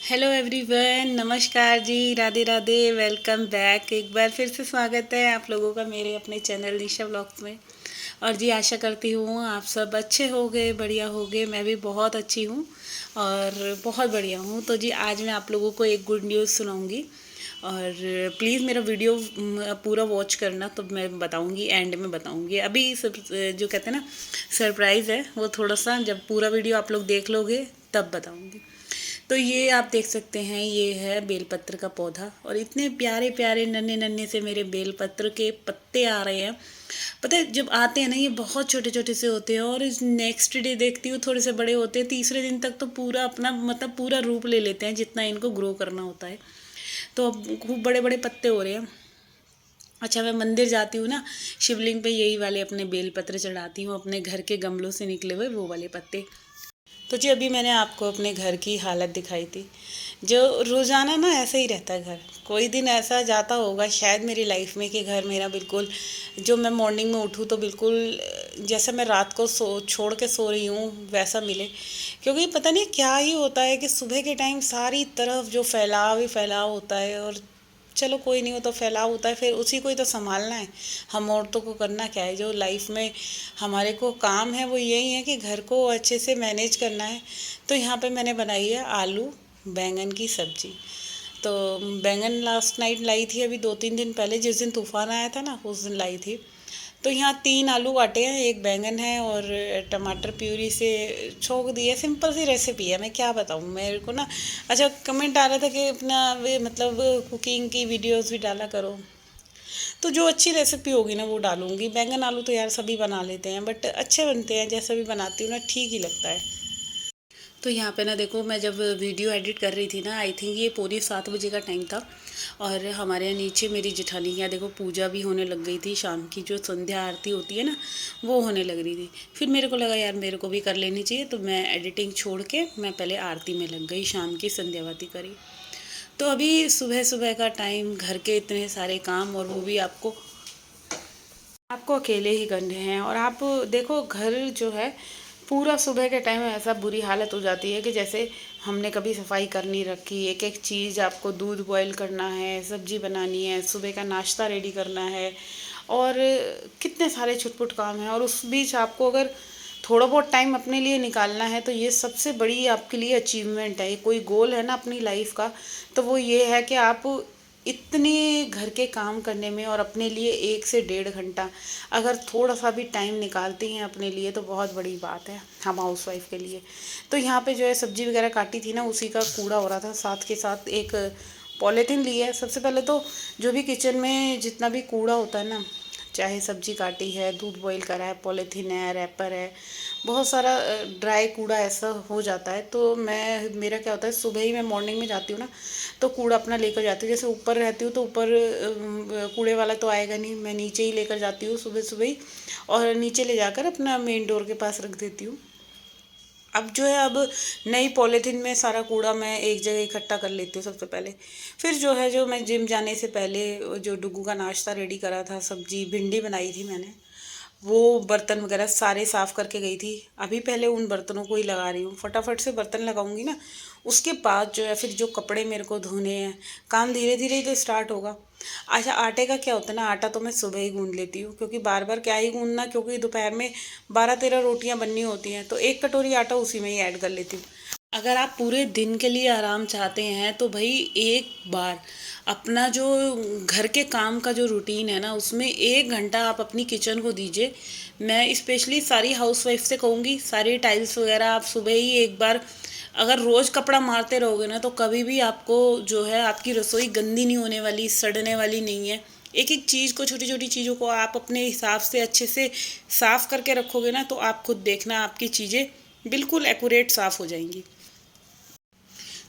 Hello everyone, नमस्कार जी, Radhe Radhe. Welcome back. एक बार फिर से स्वागत है आप लोगों का मेरे अपने चैनल निशा व्लॉग्स में। और जी आशा करती हूँ आप सब अच्छे होंगे, बढ़िया होंगे। मैं भी बहुत अच्छी हूँ और बहुत बढ़िया हूँ। तो जी आज मैं आप लोगों को एक गुड न्यूज़ सुनाऊँगी और प्लीज़ मेरा वीडियो पूरा वॉच करना, तो मैं बताऊँगी, एंड में बताऊँगी। अभी सब जो कहते हैं ना सरप्राइज़ है, वो थोड़ा सा जब पूरा वीडियो आप लोग देख लोगे तब बताऊँगी। तो ये आप देख सकते हैं, ये है बेलपत्र का पौधा और इतने प्यारे प्यारे नन्हे नन्हे से मेरे बेलपत्र के पत्ते आ रहे हैं। पता है जब आते हैं ना, ये बहुत छोटे छोटे से होते हैं और इस नेक्स्ट डे देखती हूँ थोड़े से बड़े होते हैं। तीसरे दिन तक तो पूरा अपना मतलब पूरा रूप ले लेते हैं जितना इनको ग्रो करना होता है। तो अब खूब बड़े बड़े पत्ते हो रहे हैं। अच्छा, मैं मंदिर जाती हूँ ना, शिवलिंग पे यही वाले अपने बेलपत्र चढ़ाती हूँ, अपने घर के गमलों से निकले हुए वो वाले पत्ते। तो जी अभी मैंने आपको अपने घर की हालत दिखाई थी। जो रोज़ाना ना ऐसे ही रहता है घर। कोई दिन ऐसा जाता होगा शायद मेरी लाइफ में कि घर मेरा बिल्कुल, जो मैं मॉर्निंग में उठूँ तो बिल्कुल जैसे मैं रात को छोड़ के सो रही हूँ वैसा मिले। क्योंकि पता नहीं क्या ही होता है कि सुबह के टाइम सारी तरफ जो फैलाव ही फैलाव होता है। और चलो कोई नहीं, हो तो फैलाव होता है, फिर उसी को ही तो संभालना है। हम औरतों को करना क्या है, जो लाइफ में हमारे को काम है वो यही है कि घर को अच्छे से मैनेज करना है। तो यहाँ पे मैंने बनाई है आलू बैंगन की सब्जी। तो बैंगन लास्ट नाइट लाई थी, अभी 2-3 दिन पहले जिस दिन तूफान आया था ना उस दिन लाई थी। तो यहाँ 3 आलू काटे हैं, एक बैंगन है और टमाटर प्यूरी से छोंक दिए। सिंपल सी रेसिपी है, मैं क्या बताऊँ मेरे को ना। अच्छा, कमेंट आ रहा था कि अपना वे मतलब कुकिंग की वीडियोस भी डाला करो। तो जो अच्छी रेसिपी होगी ना वो डालूंगी। बैंगन आलू तो यार सभी बना लेते हैं, बट अच्छे बनते हैं, जैसे भी बनाती हूँ ना ठीक ही लगता है। तो यहाँ पे ना देखो, मैं जब वीडियो एडिट कर रही थी ना, आई थिंक ये पौने 7 बजे का टाइम था। और हमारे यहाँ नीचे मेरी जेठानी के यहाँ देखो पूजा भी होने लग गई थी। शाम की जो संध्या आरती होती है ना वो होने लग रही थी। फिर मेरे को लगा यार मेरे को भी कर लेनी चाहिए, तो मैं एडिटिंग छोड़ के मैं पहले आरती में लग गई, शाम की संध्यावाती करी। तो अभी सुबह सुबह का टाइम, घर के इतने सारे काम, और वो भी आपको आपको अकेले ही करने हैं। और आप देखो घर जो है पूरा सुबह के टाइम ऐसा बुरी हालत हो जाती है कि जैसे हमने कभी सफाई कर नहीं रखी। एक एक चीज़, आपको दूध बॉईल करना है, सब्जी बनानी है, सुबह का नाश्ता रेडी करना है, और कितने सारे छुटपुट काम हैं। और उस बीच आपको अगर थोड़ा बहुत टाइम अपने लिए निकालना है तो ये सबसे बड़ी आपके लिए अचीवमेंट है। ये कोई गोल है ना अपनी लाइफ का, तो वो ये है कि आप इतने घर के काम करने में और अपने लिए 1 से 1.5 घंटा अगर थोड़ा सा भी टाइम निकालती हैं अपने लिए तो बहुत बड़ी बात है हम हाउस वाइफ के लिए। तो यहाँ पे जो है सब्जी वगैरह काटी थी ना, उसी का कूड़ा हो रहा था। साथ के साथ एक पॉलीथीन ली है। सबसे पहले तो जो भी किचन में जितना भी कूड़ा होता है ना, चाहे सब्जी काटी है, दूध बॉईल करा है, पॉलीथीन है, रैपर है, बहुत सारा ड्राई कूड़ा ऐसा हो जाता है। तो मैं, मेरा क्या होता है, सुबह ही मैं मॉर्निंग में जाती हूँ ना तो कूड़ा अपना लेकर जाती हूँ। जैसे ऊपर रहती हूँ तो ऊपर कूड़े वाला तो आएगा नहीं, मैं नीचे ही लेकर जाती हूँ सुबह सुबह ही। और नीचे ले जाकर अपना मेन डोर के पास रख देती हूँ। अब जो है, अब नई पॉलीथीन में सारा कूड़ा मैं एक जगह इकट्ठा कर लेती हूँ सबसे पहले। फिर जो है, जो मैं जिम जाने से पहले जो डुगू का नाश्ता रेडी करा था, सब्जी भिंडी बनाई थी मैंने, वो बर्तन वगैरह सारे साफ़ करके गई थी। अभी पहले उन बर्तनों को ही लगा रही हूँ, फटाफट से बर्तन लगाऊंगी ना, उसके बाद जो है फिर जो कपड़े मेरे को धोने हैं, काम धीरे धीरे ही तो स्टार्ट होगा। अच्छा, आटे का क्या होता है ना, आटा तो मैं सुबह ही गूंद लेती हूँ, क्योंकि बार बार क्या ही गूंदना, क्योंकि दोपहर में 12-13 रोटियां बननी होती हैं, तो एक कटोरी आटा उसी में ही ऐड कर लेती हूँ। अगर आप पूरे दिन के लिए आराम चाहते हैं तो भाई एक बार अपना जो घर के काम का जो रूटीन है ना, उसमें 1 घंटा आप अपनी किचन को दीजिए। मैं स्पेशली सारी हाउसवाइफ से कहूँगी, सारी टाइल्स वगैरह आप सुबह ही एक बार, अगर रोज़ कपड़ा मारते रहोगे ना तो कभी भी आपको जो है आपकी रसोई गंदी नहीं होने वाली, सड़ने वाली नहीं है। एक एक चीज़ को, छोटी छोटी चीज़ों को आप अपने हिसाब से अच्छे से साफ़ करके रखोगे ना, तो आप खुद देखना आपकी चीज़ें बिल्कुल एक्यूरेट साफ़ हो जाएंगी।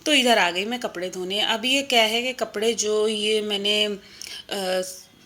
तो इधर आ गई मैं कपड़े धोने। अब ये क्या है कि कपड़े जो ये मैंने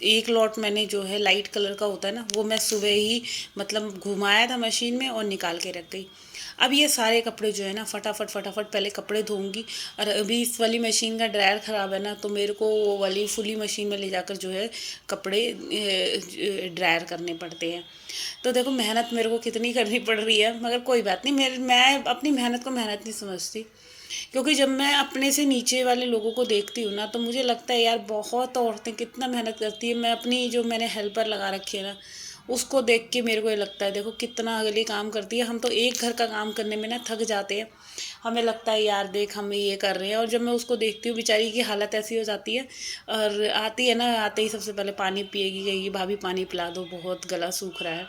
एक लॉट मैंने जो है लाइट कलर का होता है ना, वो मैं सुबह ही मतलब घुमाया था मशीन में और निकाल के रख गई। अब ये सारे कपड़े जो है ना फटाफट फटाफट पहले कपड़े धोऊंगी। और अभी इस वाली मशीन का ड्रायर ख़राब है ना, तो मेरे को वो वाली फुली मशीन में ले जाकर जो है कपड़े ड्रायर करने पड़ते हैं। तो देखो मेहनत मेरे को कितनी करनी पड़ रही है, मगर कोई बात नहीं, मैं अपनी मेहनत को मेहनत नहीं समझती। क्योंकि जब मैं अपने से नीचे वाले लोगों को देखती हूँ ना, तो मुझे लगता है यार बहुत औरतें कितना मेहनत करती है। मैं अपनी जो मैंने हेल्पर लगा रखी है ना, उसको देख के मेरे को ये लगता है देखो कितना अगली काम करती है। हम तो एक घर का काम करने में ना थक जाते हैं, हमें लगता है यार देख हम ये कर रहे हैं, और जब मैं उसको देखती हूँ बेचारी की हालत ऐसी हो जाती है। और आती है ना, आते ही सबसे पहले पानी पिएगी, कहेगी भाभी पानी पिला दो, बहुत गला सूख रहा है।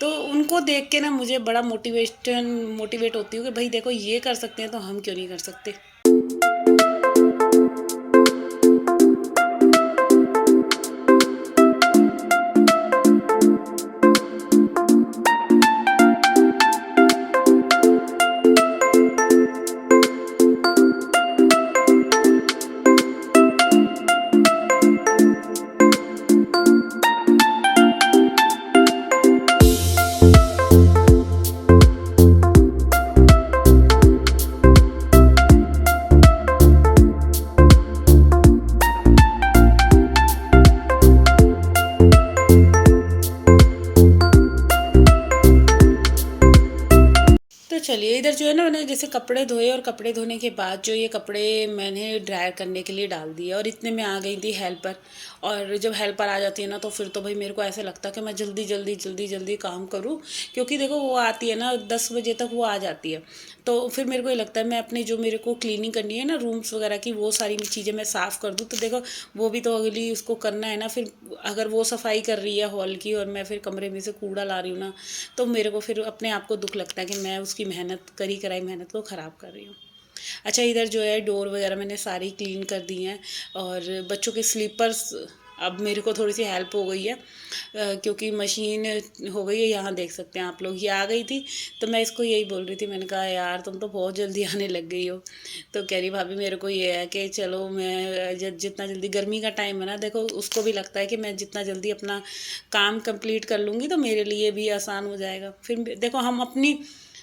तो उनको देख के ना मुझे बड़ा मोटिवेट होती हूँ कि भाई देखो ये कर सकते हैं तो हम क्यों नहीं कर सकते। तो चलिए इधर जो है ना, मैंने जैसे कपड़े धोए और कपड़े धोने के बाद जो ये कपड़े मैंने ड्रायर करने के लिए डाल दिए, और इतने में आ गई थी हेल्पर। और जब हेल्पर आ जाती है ना, तो फिर तो भाई मेरे को ऐसा लगता है कि मैं जल्दी जल्दी जल्दी जल्दी काम करूँ। क्योंकि देखो वो आती है ना 10 बजे तक वो आ जाती है। तो फिर मेरे को ये लगता है मैं अपनी जो मेरे को क्लीनिंग करनी है ना रूम्स वगैरह की, वो सारी चीज़ें मैं साफ़ कर दूँ। तो देखो वो भी तो अगली उसको करना है ना। फिर अगर वो सफाई कर रही है हॉल की और मैं फिर कमरे में से कूड़ा ला रही हूँ ना, तो मेरे को फिर अपने आप को दुख लगता है कि मैं उसकी मेहनत करी कराई मेहनत को ख़राब कर रही हूँ। अच्छा इधर जो है डोर वगैरह मैंने सारी क्लीन कर दी हैं। और बच्चों के स्लीपर्स, अब मेरे को थोड़ी सी हेल्प हो गई है, क्योंकि मशीन हो गई है, यहाँ देख सकते हैं आप लोग, ये आ गई थी। तो मैं इसको यही बोल रही थी, मैंने कहा यार तुम तो बहुत जल्दी आने लग गई हो। तो कह रही भाभी मेरे को ये है कि चलो मैं जितना जल्दी, गर्मी का टाइम है ना, देखो उसको भी लगता है कि मैं जितना जल्दी अपना काम कंप्लीट कर लूँगी तो मेरे लिए भी आसान हो जाएगा। फिर देखो हम अपनी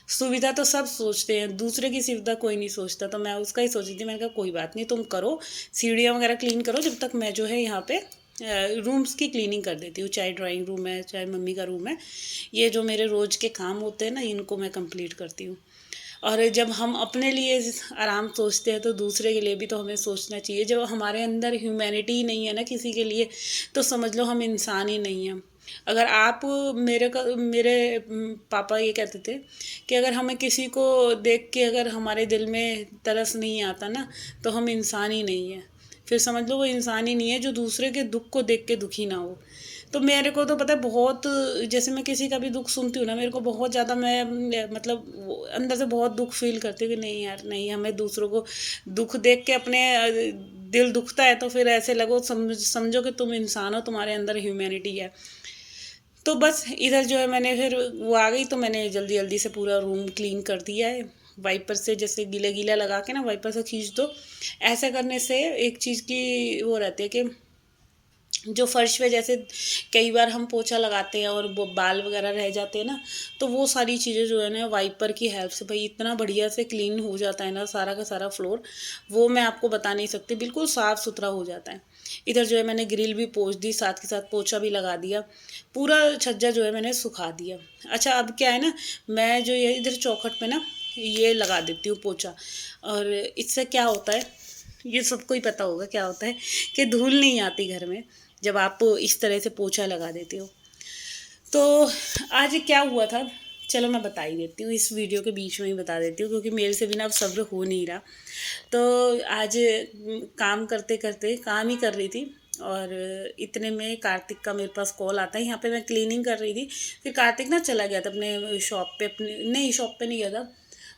सुविधा तो सब सोचते हैं, दूसरे की सुविधा कोई नहीं सोचता। तो मैं उसका ही सोच रही थी, मैंने कहा कोई बात नहीं तुम करो, सीढ़ियाँ वगैरह क्लीन करो, जब तक मैं जो है यहाँ पे रूम्स की क्लीनिंग कर देती हूँ। चाहे ड्राइंग रूम है, चाहे मम्मी का रूम है, ये जो मेरे रोज़ के काम होते हैं ना, इनको मैं कंप्लीट करती हूँ। और जब हम अपने लिए आराम सोचते हैं, तो दूसरे के लिए भी तो हमें सोचना चाहिए। जब हमारे अंदर ह्यूमैनिटी ही नहीं है ना किसी के लिए, तो समझ लो हम इंसान ही नहीं हैं। अगर आप मेरे पापा ये कहते थे कि अगर हमें किसी को देख के अगर हमारे दिल में तरस नहीं आता ना, तो हम इंसान ही नहीं है। फिर समझ लो वो इंसान ही नहीं है जो दूसरे के दुख को देख के दुखी ना हो। तो मेरे को तो पता है बहुत, जैसे मैं किसी का भी दुख सुनती हूँ ना, मेरे को बहुत ज़्यादा, मैं मतलब अंदर से बहुत दुख फील करती हूँ कि नहीं यार नहीं, हमें दूसरों को दुख देख के अपने दिल दुखता है, तो फिर ऐसे लगो समझो कि तुम इंसान हो, तुम्हारे अंदर ह्यूमैनिटी है। तो बस इधर जो है मैंने फिर वो आ गई, तो मैंने जल्दी जल्दी से पूरा रूम क्लीन कर दिया है। वाइपर से जैसे गीला गीला लगा के ना वाइपर से खींच दो। ऐसा करने से एक चीज़ की वो रहती है कि जो फर्श पे जैसे कई बार हम पोछा लगाते हैं और वो बाल वगैरह रह जाते हैं ना, तो वो सारी चीज़ें जो है ना वाइपर की हेल्प से भाई इतना बढ़िया से क्लीन हो जाता है ना, सारा का सारा फ्लोर। वो मैं आपको बता नहीं सकती, बिल्कुल साफ़ सुथरा हो जाता है। इधर जो है मैंने ग्रिल भी पोंछ दी, साथ के साथ पोछा भी लगा दिया। पूरा छज्जा जो है मैंने सुखा दिया। अच्छा अब क्या है ना, मैं जो ये इधर चौखट पे ना ये लगा देती हूँ पोछा। और इससे क्या होता है, ये सबको ही पता होगा क्या होता है, कि धूल नहीं आती घर में जब आप इस तरह से पोछा लगा देते हो। तो आज क्या हुआ था, चलो मैं बता ही देती हूँ, इस वीडियो के बीच में ही बता देती हूँ, क्योंकि मेरे से बिना अब सब्र हो नहीं रहा। तो आज काम करते करते काम ही कर रही थी, और इतने में कार्तिक का मेरे पास कॉल आता है। यहाँ पे मैं क्लीनिंग कर रही थी, फिर कार्तिक ना चला गया था अपने शॉप पे, अपने नहीं शॉप पे नहीं गया था,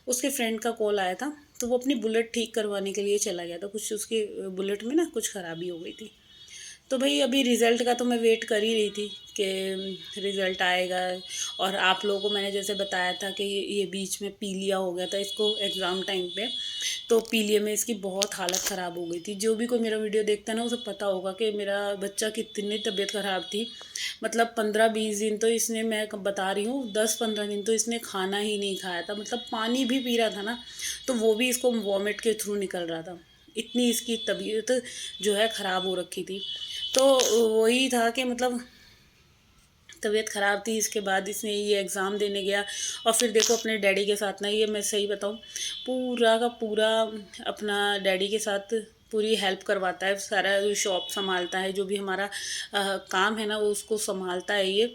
उसके फ्रेंड का कॉल आया था। तो वो अपनी बुलेट ठीक करवाने के लिए चला गया था, कुछ उसकी बुलेट में ना कुछ ख़राबी हो गई थी। तो भाई अभी रिज़ल्ट का तो मैं वेट कर ही रही थी कि रिज़ल्ट आएगा। और आप लोगों को मैंने जैसे बताया था कि ये बीच में पीलिया हो गया था इसको एग्ज़ाम टाइम पे, तो पीलिया में इसकी बहुत हालत ख़राब हो गई थी। जो भी कोई मेरा वीडियो देखता है ना उसे पता होगा कि मेरा बच्चा कितनी तबीयत ख़राब थी। मतलब 15-20 दिन तो इसने, मैं बता रही हूँ 10-15 दिन तो इसने खाना ही नहीं खाया था। मतलब पानी भी पी रहा था ना तो वो भी इसको वॉमिट के थ्रू निकल रहा था। इतनी इसकी तबीयत जो है ख़राब हो रखी थी। तो वही था कि मतलब तबीयत ख़राब थी। इसके बाद इसने ये एग्ज़ाम देने गया और फिर देखो अपने डैडी के साथ ना, ये मैं सही बताऊँ, पूरा का पूरा अपना डैडी के साथ पूरी हेल्प करवाता है। सारा जो शॉप संभालता है, जो भी हमारा काम है ना वो उसको संभालता है ये।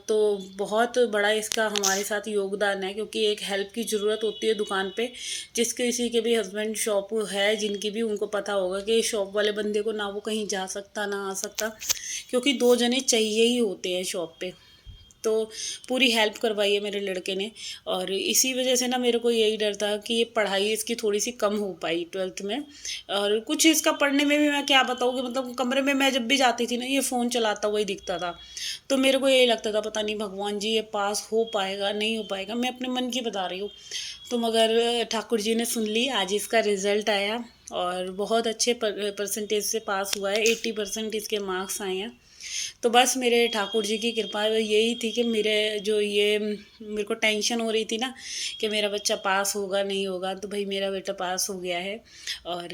तो बहुत बड़ा इसका हमारे साथ योगदान है, क्योंकि एक हेल्प की ज़रूरत होती है दुकान पे। किसी के भी हस्बैंड शॉप है जिनकी भी, उनको पता होगा कि शॉप वाले बंदे को ना वो कहीं जा सकता ना आ सकता, क्योंकि 2 जने चाहिए ही होते हैं शॉप पे। तो पूरी हेल्प करवाई है मेरे लड़के ने। और इसी वजह से ना मेरे को यही डर था कि ये पढ़ाई इसकी थोड़ी सी कम हो पाई 12th में। और कुछ इसका पढ़ने में भी मैं क्या बताऊँ कि मतलब कमरे में मैं जब भी जाती थी ना ये फ़ोन चलाता हुआ ही दिखता था। तो मेरे को यही लगता था पता नहीं भगवान जी ये पास हो पाएगा नहीं हो पाएगा, मैं अपने मन की बता रही हूँ। तो मगर ठाकुर जी ने सुन ली, आज इसका रिज़ल्ट आया और बहुत अच्छे परसेंटेज से पास हुआ है। 80% इसके मार्क्स आए हैं। तो बस मेरे ठाकुर जी की कृपा यही थी कि मेरे को टेंशन हो रही थी ना कि मेरा बच्चा पास होगा नहीं होगा, तो भाई मेरा बेटा पास हो गया है। और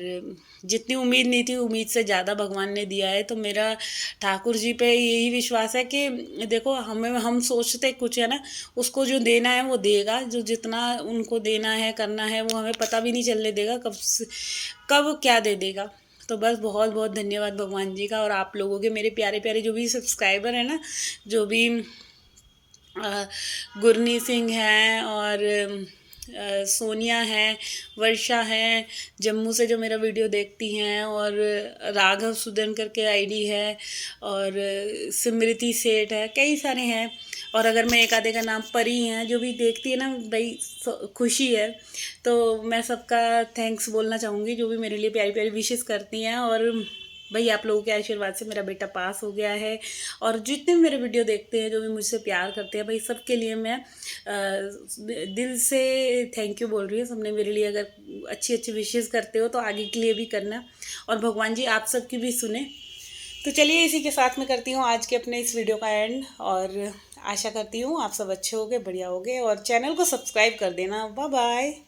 जितनी उम्मीद नहीं थी उम्मीद से ज़्यादा भगवान ने दिया है। तो मेरा ठाकुर जी पे यही विश्वास है कि देखो हम सोचते कुछ है ना, उसको जो देना है वो देगा। जो जितना उनको देना है करना है वो हमें पता भी नहीं चलने देगा कब क्या दे देगा। तो बस बहुत बहुत धन्यवाद भगवान जी का और आप लोगों के, मेरे प्यारे प्यारे जो भी सब्सक्राइबर हैं ना, जो भी गुरनी सिंह हैं और सोनिया हैं, वर्षा हैं, जम्मू से जो मेरा वीडियो देखती हैं, और राघव सुदन करके आईडी है, और स्मृति सेठ है, कई सारे हैं। और अगर मैं एक आधे का नाम परी हैं जो भी देखती है ना भाई, खुशी है। तो मैं सबका थैंक्स बोलना चाहूँगी जो भी मेरे लिए प्यारी प्यारी विशेस करती हैं। और भाई आप लोगों के आशीर्वाद से मेरा बेटा पास हो गया है। और जितने भी मेरे वीडियो देखते हैं, जो भी मुझसे प्यार करते हैं, भाई सबके लिए मैं दिल से थैंक यू बोल रही हूँ। सबने मेरे लिए अगर अच्छी अच्छी विशेस करते हो तो आगे के लिए भी करना, और भगवान जी आप सबकी भी सुने। तो चलिए इसी के साथ मैं करती हूँ आज के अपने इस वीडियो का एंड, और आशा करती हूँ आप सब अच्छे होगे, बढ़िया होगे, और चैनल को सब्सक्राइब कर देना। Bye bye.